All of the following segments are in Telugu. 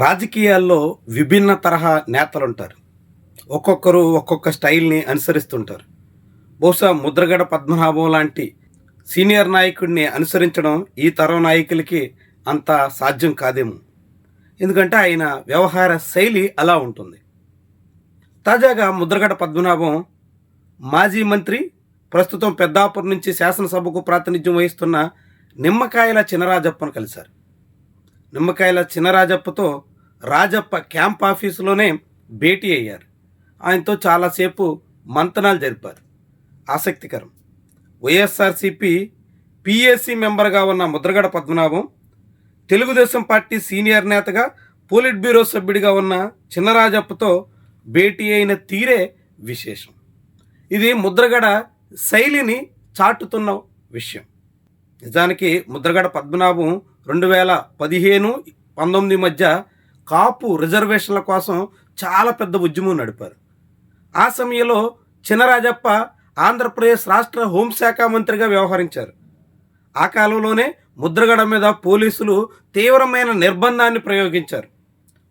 రాజకీయాల్లో విభిన్న తరహా నేతలుంటారు. ఒక్కొక్కరు ఒక్కొక్క స్టైల్‌ని అనుసరిస్తుంటారు. బహుశా ముద్రగడ పద్మనాభం లాంటి సీనియర్ నాయకుడిని అనుసరించడం ఈ తరం నాయకులకి అంత సాధ్యం కాదేమో. ఎందుకంటే ఆయన వ్యవహార శైలి అలా ఉంటుంది. తాజాగా ముద్రగడ పద్మనాభం మాజీ మంత్రి, ప్రస్తుతం పెద్దాపురం నుంచి శాసనసభకు ప్రాతినిధ్యం వహిస్తున్న నిమ్మకాయల చినరాజప్పను కలిశారు. నిమ్మకాయల చినరాజప్పతో రాజప్ప క్యాంప్ ఆఫీసులోనే భేటీ అయ్యారు. ఆయనతో చాలాసేపు మంతనాలు జరిపారు. ఆసక్తికరం. వైఎస్ఆర్సీపీ పిఏసీ మెంబర్గా ఉన్న ముద్రగడ పద్మనాభం, తెలుగుదేశం పార్టీ సీనియర్ నేతగా పోలిట్ బ్యూరో సభ్యుడిగా ఉన్న చినరాజప్పతో భేటీ అయిన తీరే విశేషం. ఇది ముద్రగడ శైలిని చాటుతున్న విషయం. నిజానికి ముద్రగడ పద్మనాభం 2015-19 మధ్య కాపు రిజర్వేషన్ల కోసం చాలా పెద్ద ఉద్యమం నడిపారు. ఆ సమయంలో చినరాజప్ప ఆంధ్రప్రదేశ్ రాష్ట్ర హోంశాఖ మంత్రిగా వ్యవహరించారు. ఆ కాలంలోనే ముద్రగడ మీద పోలీసులు తీవ్రమైన నిర్బంధాన్ని ప్రయోగించారు.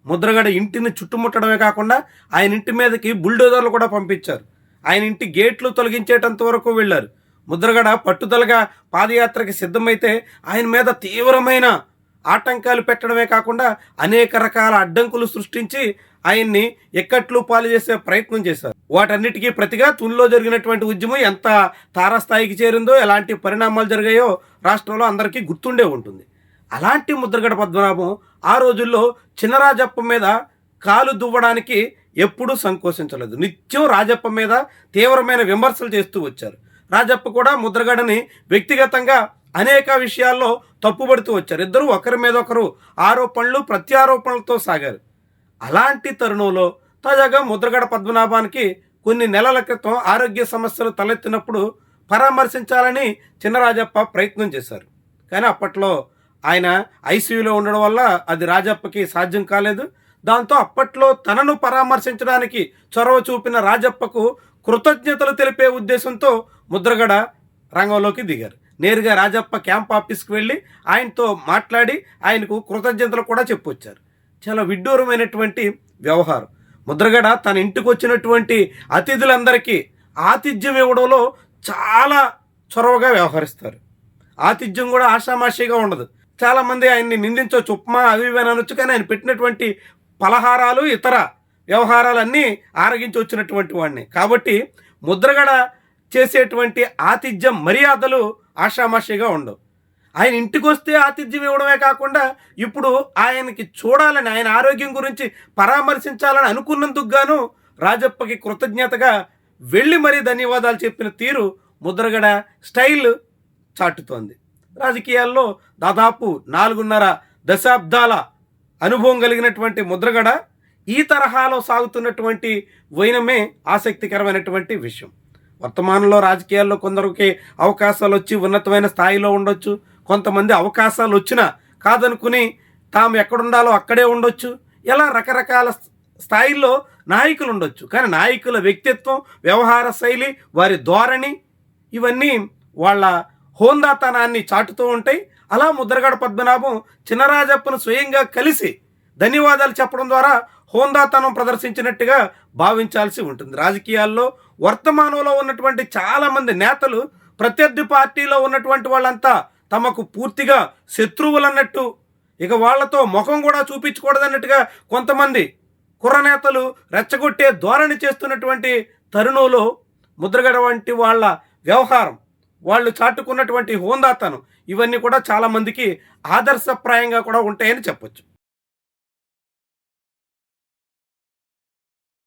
ముద్రగడ ఇంటిని చుట్టుముట్టడమే కాకుండా ఆయన ఇంటి మీదకి బుల్డోజర్లు కూడా పంపించారు. ఆయన ఇంటి గేట్లు తొలగించేటంత వరకు వెళ్ళారు. ముద్రగడ పట్టుదలగా పాదయాత్రకి సిద్ధమైతే ఆయన మీద తీవ్రమైన ఆటంకాలు పెట్టడమే కాకుండా అనేక రకాల అడ్డంకులు సృష్టించి ఆయన్ని ఎక్కట్లు పాలు చేసే ప్రయత్నం చేశారు. వాటన్నిటికీ ప్రతిగా తునిలో జరిగినటువంటి ఉద్యమం ఎంత తారాస్థాయికి చేరిందో, ఎలాంటి పరిణామాలు జరిగాయో రాష్ట్రంలో అందరికీ గుర్తుండే ఉంటుంది. అలాంటి ముద్రగడ పద్మనాభం ఆ రోజుల్లో చినరాజప్ప మీద కాలు దువ్వడానికి ఎప్పుడూ సంకోచించలేదు. నిత్యం రాజప్ప మీద తీవ్రమైన విమర్శలు చేస్తూ వచ్చారు. రాజప్ప కూడా ముద్రగడని వ్యక్తిగతంగా అనేక విషయాల్లో తప్పుపడుతూ వచ్చారు. ఇద్దరు ఒకరి మీద ఒకరు ఆరోపణలు ప్రత్యారోపణలతో సాగారు. అలాంటి తరుణంలో తాజాగా ముద్రగడ పద్మనాభానికి కొన్ని నెలల క్రితం ఆరోగ్య సమస్యలు తలెత్తినప్పుడు పరామర్శించాలని చినరాజప్ప ప్రయత్నం చేశారు. కానీ అప్పట్లో ఆయన ఐసీయూలో ఉండడం వల్ల అది రాజప్పకి సాధ్యం కాలేదు. దాంతో అప్పట్లో తనను పరామర్శించడానికి చొరవ చూపిన రాజప్పకు కృతజ్ఞతలు తెలిపే ఉద్దేశంతో ముద్రగడ రంగంలోకి దిగారు. నేరుగా రాజప్ప క్యాంప్ ఆఫీస్కి వెళ్ళి ఆయనతో మాట్లాడి ఆయనకు కృతజ్ఞతలు కూడా చెప్పొచ్చారు. చాలా విడ్డూరమైనటువంటి వ్యవహారం. ముద్రగడ తన ఇంటికి వచ్చినటువంటి అతిథులందరికీ ఆతిథ్యం ఇవ్వడంలో చాలా చొరవగా వ్యవహరిస్తారు. ఆతిథ్యం కూడా ఆషామాషిగా ఉండదు. చాలామంది ఆయన్ని నిందించవచ్చు, ఉప్మా అవి ఇవి అనొచ్చు. కానీ ఆయన పెట్టినటువంటి పలహారాలు ఇతర వ్యవహారాలన్నీ ఆరగించి వచ్చినటువంటి వాడిని. కాబట్టి ముద్రగడ చేసేటువంటి ఆతిథ్యం మర్యాదలు ఆషామాషిగా ఉండవు. ఆయన ఇంటికి వస్తే ఆతిథ్యం ఇవ్వడమే కాకుండా ఇప్పుడు ఆయనకి చూడాలని, ఆయన ఆరోగ్యం గురించి పరామర్శించాలని అనుకున్నందుకు గాను రాజప్పకి కృతజ్ఞతగా వెళ్ళి మరీ ధన్యవాదాలు చెప్పిన తీరు ముద్రగడ స్టైల్ చాటుతోంది. రాజకీయాల్లో దాదాపు 4.5 దశాబ్దాల అనుభవం కలిగినటువంటి ముద్రగడ ఈ తరహాలో సాగుతున్నటువంటి వైనమే ఆసక్తికరమైనటువంటి విషయం. వర్తమానంలో రాజకీయాల్లో కొందరికి అవకాశాలు వచ్చి ఉన్నతమైన స్థాయిలో ఉండొచ్చు. కొంతమంది అవకాశాలు వచ్చినా కాదనుకుని తాము ఎక్కడుండాలో అక్కడే ఉండొచ్చు. ఇలా రకరకాల స్థాయిల్లో నాయకులు ఉండొచ్చు. కానీ నాయకుల వ్యక్తిత్వం, వ్యవహార శైలి, వారి ధోరణి ఇవన్నీ వాళ్ళ హోందాతనాన్ని చాటుతూ ఉంటాయి. అలా ముద్రగడ పద్మనాభం చినరాజప్పను స్వయంగా కలిసి ధన్యవాదాలు చెప్పడం ద్వారా హోందాతనం ప్రదర్శించినట్టుగా భావించాల్సి ఉంటుంది. రాజకీయాల్లో వర్తమానంలో ఉన్నటువంటి చాలామంది నేతలు ప్రత్యర్థి పార్టీలో ఉన్నటువంటి వాళ్ళంతా తమకు పూర్తిగా శత్రువులన్నట్టు, ఇక వాళ్లతో ముఖం కూడా చూపించకూడదన్నట్టుగా కొంతమంది కుర్ర నేతలు రెచ్చగొట్టే ధోరణి చేస్తున్నటువంటి తరుణంలో ముద్రగడ వంటి వాళ్ళ వ్యవహారం, వాళ్ళు చాటుకున్నటువంటి హోందాతనం ఇవన్నీ కూడా చాలామందికి ఆదర్శప్రాయంగా కూడా ఉంటాయని చెప్పొచ్చు.